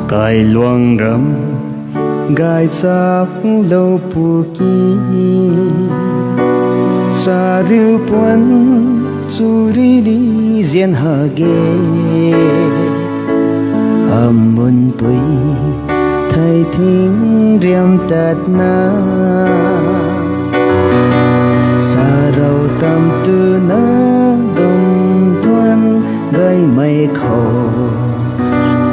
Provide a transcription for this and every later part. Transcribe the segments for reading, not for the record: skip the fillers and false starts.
cài luang râm gai sắc lâu pu ki sa rư puan chu ri ri zian ha ge amun pui thay thính riêng tạt na sa rau tam tư na đông tuan gai mây khổ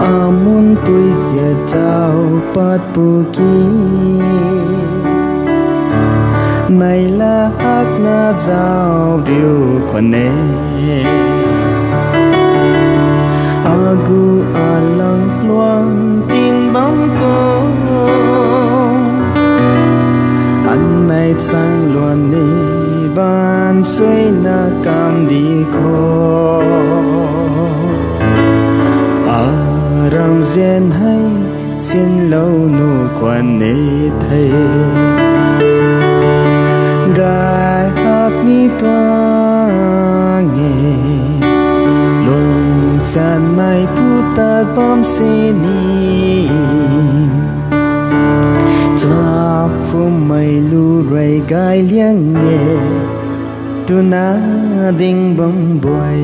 amun pui zia chao pat pu ki này là hát na giao điều quan nè agu alang luang tin bóng cô anh này sang luan ni ban suy na cam đi khó ram gen hay xin lâu nụ quan nê thầy gai hap ni toa nghe lung chan mai putat bom se ni cha phum mai lu rai gai liang nghe tu na ding bom boy